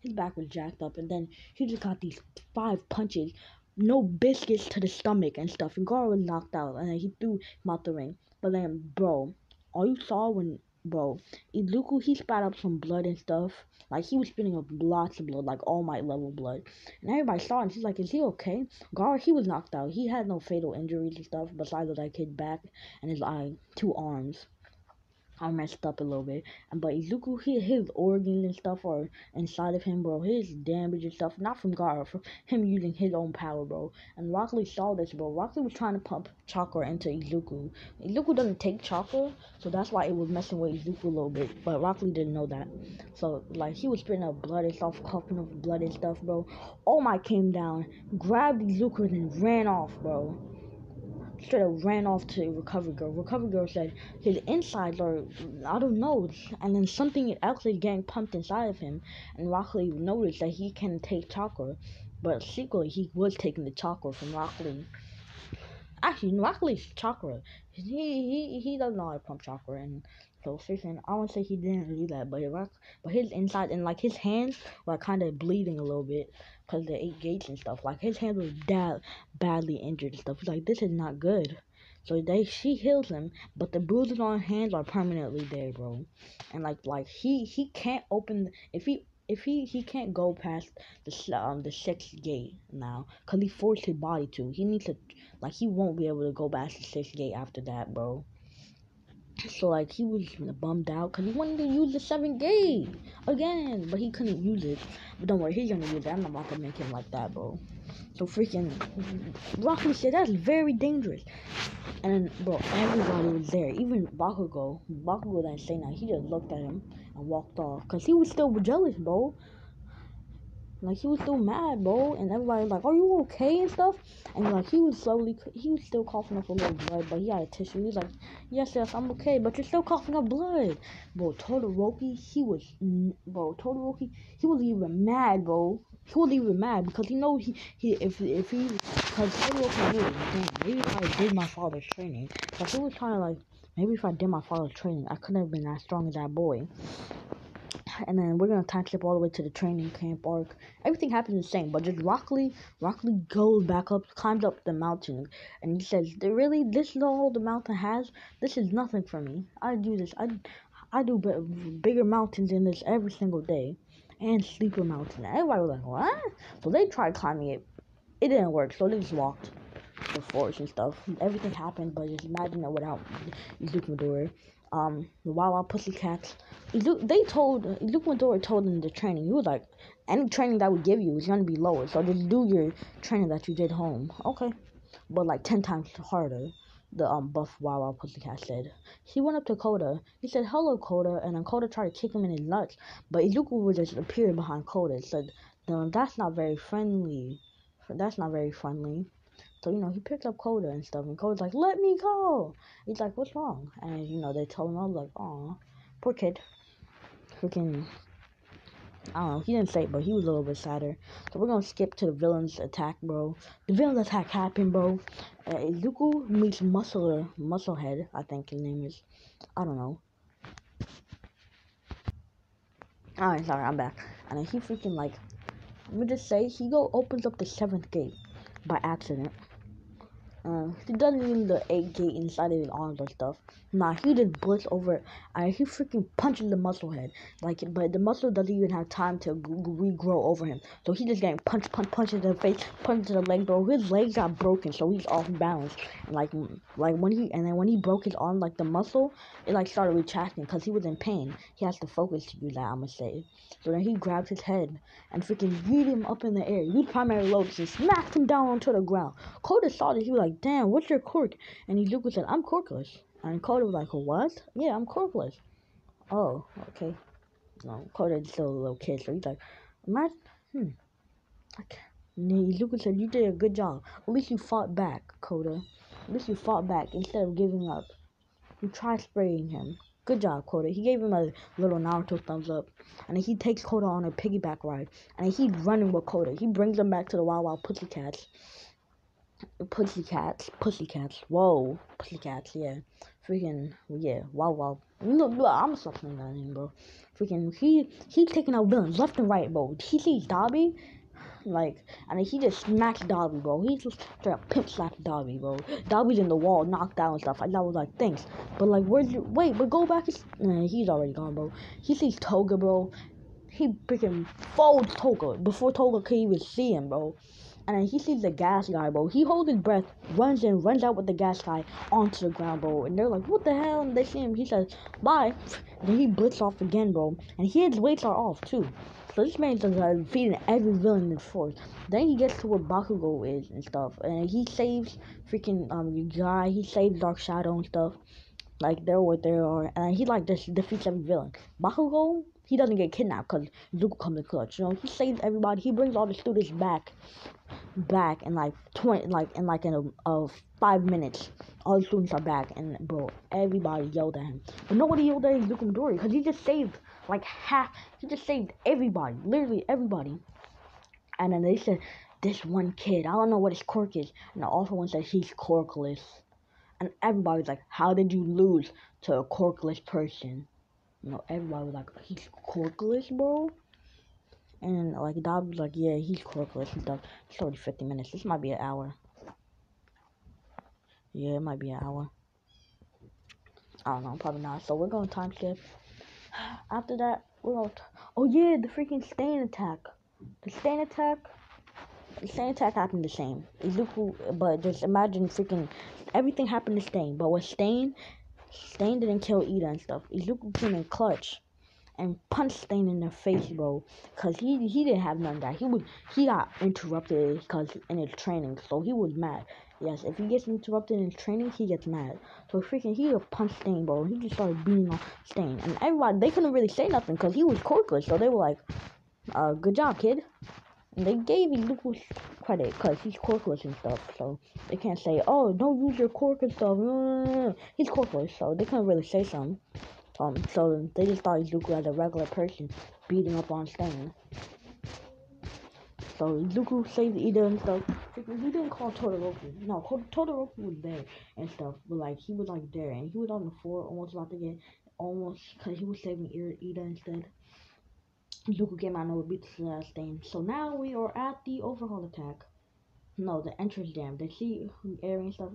Speaker 1: his back was jacked up, and then he just got these 5 punches, no biscuits to the stomach and stuff, and Gara was knocked out, and then he threw him out the ring. But then, bro, all you saw bro, Izuku, he spat up some blood and stuff, like he was spitting up lots of blood, like All Might level blood, and everybody saw it, and she's like, is he okay? Gara, he was knocked out, he had no fatal injuries and stuff, besides like his back and his 2 arms. I messed up a little bit. But Izuku, his organs and stuff are inside of him, bro. His damage and stuff, not from Gara, from him using his own power, bro. And Rock Lee saw this, bro. Rock Lee was trying to pump chakra into Izuku. Izuku doesn't take chakra, so that's why it was messing with Izuku a little bit. But Rock Lee didn't know that. So, like, he was spitting up blood and stuff, coughing up blood and stuff, bro. All Might came down, grabbed Izuku, and ran off, bro. straight up ran off to Recovery Girl. Recovery Girl said his insides are, I don't know, and then something else is getting pumped inside of him. And Rock Lee noticed that he can take chakra, but secretly he was taking the chakra from Rock Lee. Actually, Rock Lee's chakra. He doesn't know how to pump chakra, and so freaking I won't say he didn't do that, but his inside and like his hands were kind of bleeding a little bit because the 8 gates and stuff. Like his hands were badly injured and stuff. He's like, this is not good. So she heals him, but the bruises on his hands are permanently there, bro. And like he can't open if he can't go past the 6th gate now, cause he forced his body to. He needs to, like, he won't be able to go past the 6th gate after that, bro. So like he was bummed out because he wanted to use the 7th gate again, but he couldn't use it. But don't worry, he's gonna use it. I'm not gonna make him like that, bro. So freaking Rock Lee said that's very dangerous. And then, bro, everybody was there. Even Bakugo didn't say nothing. He just looked at him and walked off. Because he was still jealous, bro. Like, he was still mad, bro. And everybody was like, are you okay and stuff? And, like, he was still coughing up a little blood. But he had a tissue. He was like, yes, I'm okay. But you're still coughing up blood. Bro, Todoroki, he was even mad, bro. He was even mad because he know because Todoroki knew, dang, maybe if I did my father's training. But he was kind of like, maybe if I did my father's training, I couldn't have been as strong as that boy. And then we're gonna time skip all the way to the training camp arc. Everything happens the same, but just Rock Lee goes back up, climbs up the mountain, and he says, "Really, this is all the mountain has? This is nothing for me. I do this. I do bigger mountains than this every single day, and Sleeper Mountain." And everybody was like, "What?" So they tried climbing it. It didn't work, so they just walked the forest and stuff. Everything happened, but just imagine it without Izuku Midori. The Wild Pussycats. Luke Midori told him the training. He was like, any training that we give you is gonna be lower, so just do your training that you did home. Okay, but like 10 times harder. The buff Wild Pussycat said. He went up to Koda. He said, "Hello, Koda," and then Koda tried to kick him in his nuts, but Izuku would just appear behind Koda and said, "No, that's not very friendly. That's not very friendly." So, he picked up Koda and stuff, and Koda's like, "Let me go!" He's like, "What's wrong?" And, they told him, I was like, "Aw, poor kid." Freaking, I don't know, he didn't say it, but he was a little bit sadder. So we're gonna skip to the villain's attack, bro. The villain's attack happened, bro. Izuku meets Musclehead, I think his name is. I don't know. Alright, sorry, I'm back. And then he freaking, like, let me just say, he opens up the 7th gate by accident. He doesn't even the 8 gate inside of his arms or stuff. Nah, he just blitzed over it. He freaking punches the muscle head. Like, but the muscle doesn't even have time to regrow over him. So he just getting punch in the face, punch in the leg, bro. His legs got broken, so he's off balance. And like when he broke his arm, like the muscle, it like started retracting because he was in pain. He has to focus to do that, I'ma say. So then he grabs his head and freaking yeet him up in the air. Used primary loads and smacked him down onto the ground. Koda saw this. He was like, "Damn, what's your quirk?" And Izuku said, "I'm quirkless." And Koda was like, "What?" "Yeah, I'm quirkless." "Oh, okay." No, Koda's still a little kid, so he's like, "Imagine, okay." And Izuku said, "You did a good job. At least you fought back, Koda. At least you fought back instead of giving up. You tried spraying him. Good job, Koda." He gave him a little Naruto thumbs up. And then he takes Koda on a piggyback ride. And he's running with Koda. He brings him back to the Wild Pussycats. Pussycats. Whoa. Pussycats, yeah. Freaking, yeah. Wow. No, I'm sucking that name, bro. Freaking, he's taking out villains left and right, bro. He sees Dobby. Like, and he just smacks Dobby, bro. He just straight up pimp slaps Dobby, bro. Dobby's in the wall, knocked out and stuff. Like, that was like, thanks. But like, but go back. He's already gone, bro. He sees Toga, bro. He freaking folds Toga before Toga could even see him, bro. And then he sees the gas guy, bro. He holds his breath, runs out with the gas guy onto the ground, bro. And they're like, "What the hell?" And they see him. He says, "Bye." And then he blitzes off again, bro. And his weights are off, too. So this man's defeating every villain in the force. Then he gets to where Bakugo is and stuff. And he saves freaking guy. He saves Dark Shadow and stuff. Like, they're what they are. And he, like, just defeats every villain. Bakugo, he doesn't get kidnapped because Zuko comes in clutch. You know, he saves everybody. He brings all the students back in like 20, in 5 minutes. All the students are back, and bro, everybody yelled at him, but nobody yelled at Zuko Midori because he just saved like half. He just saved everybody, literally everybody. And then they said this one kid, I don't know what his quirk is, and the author one said he's quirkless. And everybody's like, how did you lose to a quirkless person? You know, everybody was like, he's quirkless, bro. And like Dob was like, yeah, he's quirkless and stuff. It's already 50 minutes. This might be an hour. Yeah, it might be an hour. I don't know, probably not. So we're going to time skip. After that, we're going to... Oh yeah, the freaking stain attack. The stain attack... The stain attack happened the same. Izuku, but just imagine freaking... Everything happened to Stain. But with Stain didn't kill Ida and stuff. Izuku came in clutch and punched Stain in the face, bro. Cause he didn't have none of that. He got interrupted cause in his training, so he was mad. Yes, if he gets interrupted in his training, he gets mad. So freaking he punched Stain, bro. He just started beating on Stain, and everybody they couldn't really say nothing cause he was quirkless. So they were like, "Good job, kid." And they gave Izuku credit cause he's quirkless and stuff. So they can't say, "Oh, don't use your quirk and stuff." He's quirkless, so they couldn't really say something. So they just thought Izuku as a regular person beating up on Stain. So Izuku saved Ida and stuff. He didn't call Todoroki. No, Todoroki was there and stuff, but like he was like there and he was on the floor, almost about to get because he was saving Ida instead. Izuku came out and beat the last Stain. So now we are at the overhaul attack. No, the entrance jam. They see Eri and stuff.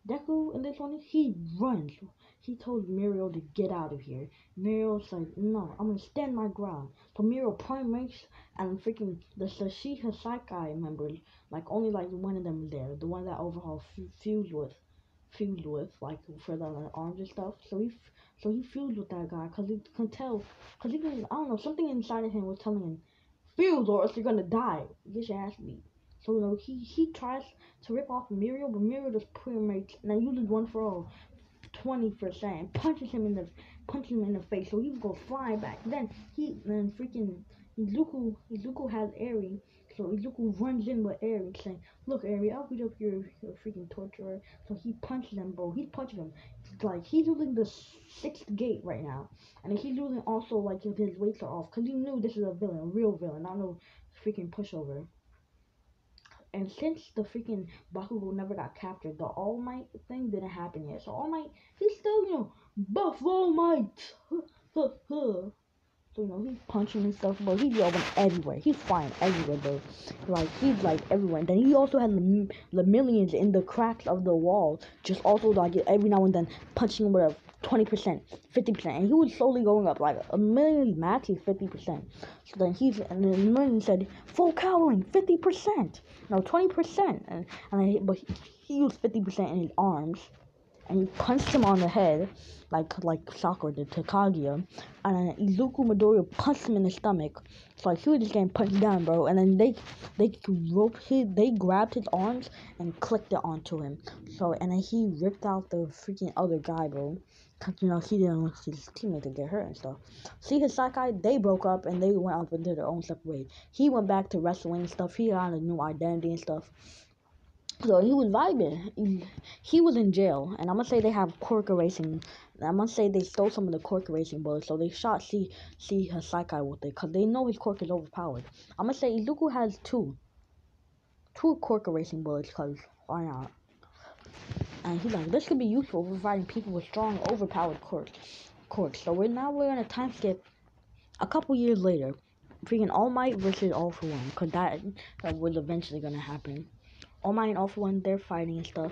Speaker 1: Deku in this one, he runs. He told Muriel to get out of here. Muriel said, no, I'm gonna stand my ground. So Muriel primates and freaking the Sashi Hasakai members, like only like one of them is there. The one that Overhaul fused with, like for the arms and stuff. So he fused with that guy because he can tell, because he can, I don't know, something inside of him was telling him, fuse or else you're gonna die. Get your ass beat. So you know he tries to rip off Muriel, but Muriel just pre-mates and then uses one for all 20% and punches him in the face. So he's go flying back. Then freaking Izuku has Eri. So Izuku runs in with Eri saying, look Eri, I'll beat up your freaking torturer. So he punches him, bro. He's punching him. Like he's using the 6th gate right now. And he's using also like if his weights are off. Cause he knew this is a villain, a real villain, not no freaking pushover. And since the freaking Bakugo never got captured, the All Might thing didn't happen yet. So All Might, he's still, buff All Might. So, he's punching and stuff, but he's yelling everywhere. He's flying everywhere, bro. Like, he's, like, everywhere. And then he also has the millions in the cracks of the wall. Just also, like, every now and then punching with 20%, 50%. And he was slowly going up. Like, a million max is 50%. So then and then the million said, full cowering, 50%. No, 20%. But he used 50% in his arms. And he punched him on the head, like Sakura did to Kaguya. And then Izuku Midoriya punched him in the stomach. So like he was just getting punched down, bro. And then they grabbed his arms and clicked it onto him. So and then he ripped out the freaking other guy, bro. Cause he didn't want his teammate to get hurt and stuff. See his Sakai, they broke up and they went off into their own separate ways. He went back to wrestling and stuff. He got a new identity and stuff. So he was vibing. He was in jail, and I'm gonna say they have quirk erasing. I'm gonna say they stole some of the quirk erasing bullets, so they shot C Hasakai with it, cause they know his quirk is overpowered. I'm gonna say Izuku has two quirk erasing bullets, cause why not? And he's like, this could be useful for fighting people with strong, overpowered quirks. So we're gonna time skip a couple years later, freaking All Might versus All For One, cause that was eventually gonna happen. All Might and All For One, they're fighting and stuff.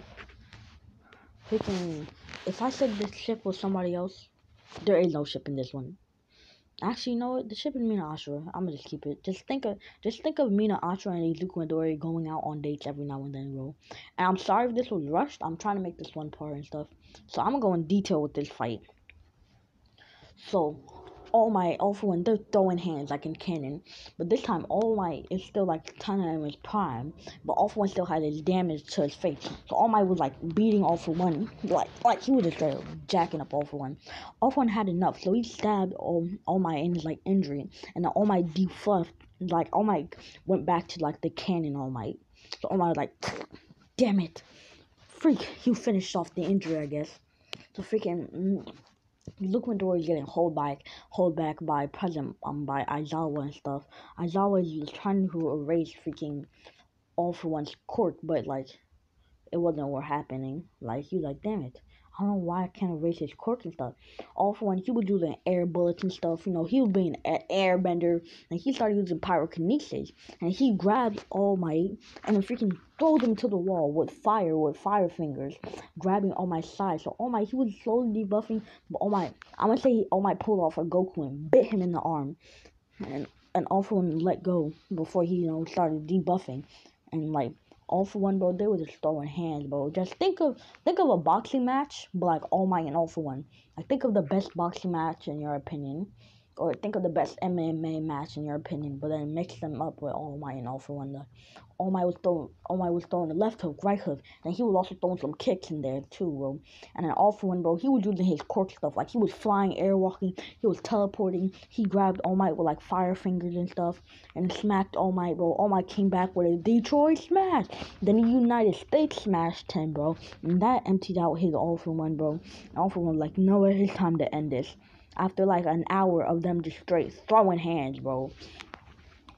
Speaker 1: Freaking, if I said this ship was somebody else, there is no ship in this one. Actually, you know what? The ship is Mina Ashura. I'm gonna just keep it. Just think of Mina Ashura and Izuku and Dori going out on dates every now and then, bro. And I'm sorry if this was rushed. I'm trying to make this one part and stuff. So I'm gonna go in detail with this fight. So All Might, All For One, they're throwing hands like in canon. But this time, All Might is still like kind of in his prime. But All For One still had his damage to his face. So All Might was like beating All For One. Like he was just jacking up All For One. All For One had enough. So he stabbed All Might in his like injury. And then All Might defluffed. Like All Might went back to like the canon All Might. So All Might was like, damn it. Freak, you finished off the injury, I guess. So freaking Luke Midori is getting hold back by President by Aizawa and stuff. Aizawa is trying to erase freaking All For One's quirk, but like it wasn't what happening. Like he was like, damn it. I don't know why I can't erase his quirk and stuff. All For One, he would do the air bullets and stuff. You know, he was being an airbender, and he started using pyrokinesis. And he grabs All Might and then freaking throws him to the wall with fire fingers, grabbing All Might's side. So All Might, he was slowly debuffing, but All Might, I'm gonna say All Might pulled off a Goku and bit him in the arm, and All For One let go before he started debuffing, and like. All For One, bro, they were just throwing hands, bro. Just think of a boxing match, but like All Might and All For One. Like think of the best boxing match in your opinion, or think of the best MMA match in your opinion, but then mix them up with All Might and All For One. All Might was throwing the left hook, right hook, and he was also throwing some kicks in there too, bro. And then All For One, bro, he was using his quirk stuff, like he was flying, airwalking, he was teleporting. He grabbed All Might with like fire fingers and stuff, and smacked All Might, bro. All Might came back with a Detroit smash. Then the United States smashed him, bro, and that emptied out his All For One, bro. And All For One was like, no, it's time to end this. After like an hour of them just straight throwing hands, bro.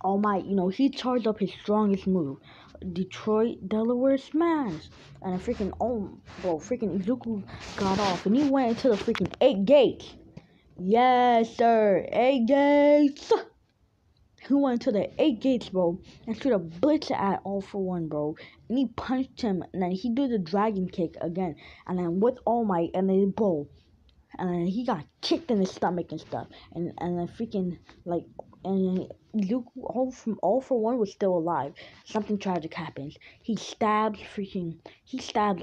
Speaker 1: All Might, he charged up his strongest move, Detroit, Delaware smash. And freaking Izuku got off, and he went into the freaking 8 gates. Yes, sir, 8 gates. He went to the 8 gates, bro, and straight up blitzed at All For One, bro. And he punched him, and then he did the dragon kick again, and then with All Might, and then bro, and then he got kicked in the stomach and stuff, and then freaking like, and Luke, all for One was still alive. Something tragic happens. He stabs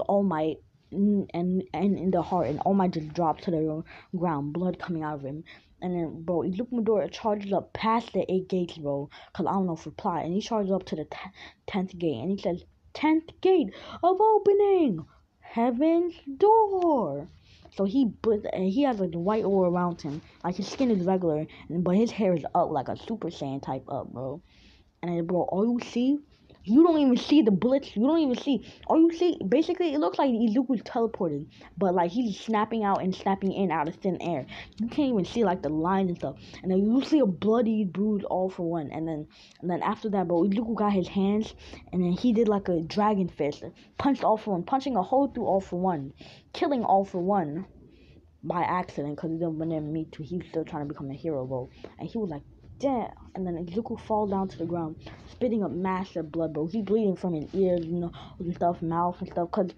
Speaker 1: All Might and in the heart, and All Might just drops to the ground, blood coming out of him. And then, bro, Luke Midori charges up past the 8 gates, bro, because I don't know if reply, and he charges up to the 10th gate, and he says, 10th gate of opening, heaven's door. So he has like the white aura around him, like his skin is regular, but his hair is up like a Super Saiyan type up, bro. And then, bro, all you see, you don't even see the blitz. You don't even see. All you see, basically, it looks like Izuku's teleporting, but like he's snapping out and snapping in out of thin air. You can't even see like the lines and stuff. And then you see a bloody, bruised All For One. And then after that, bro, Izuku got his hands, and then he did like a dragon fist, punched All For One, punching a hole through All For One, killing All For One by accident because he didn't want to meet to. He was still trying to become a hero, bro. And he was like, damn. And then Izuku falls down to the ground, spitting up massive blood, bro. He's bleeding from his ears, and stuff, mouth and stuff. Because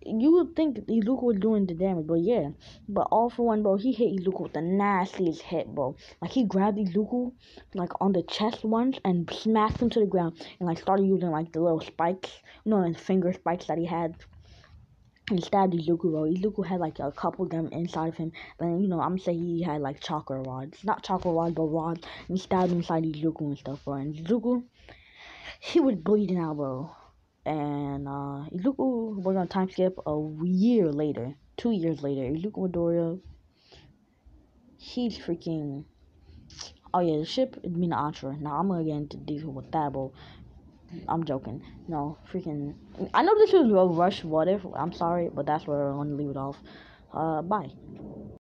Speaker 1: you would think Izuku was doing the damage, but yeah. But All For One, bro, he hit Izuku with the nastiest hit, bro. Like, he grabbed Izuku, like, on the chest once and smashed him to the ground. And, like, started using, like, the little spikes, his finger spikes that he had. And stabbed Izuku, bro. Izuku had like a couple of them inside of him. Then, I'm gonna say he had like chakra rods. Not chakra rods, but rods. And he stabbed inside Izuku and stuff, bro. And Izuku, he was bleeding out, bro. And Izuku was on time skip a year later. 2 years later. Izuku Midoriya, he's freaking. Oh yeah, the ship is Minaatra. Now I'm gonna get into detail with that, bro. I'm joking. No, freaking. I know this was a rush what if. I'm sorry, but that's where I want to leave it off. Bye.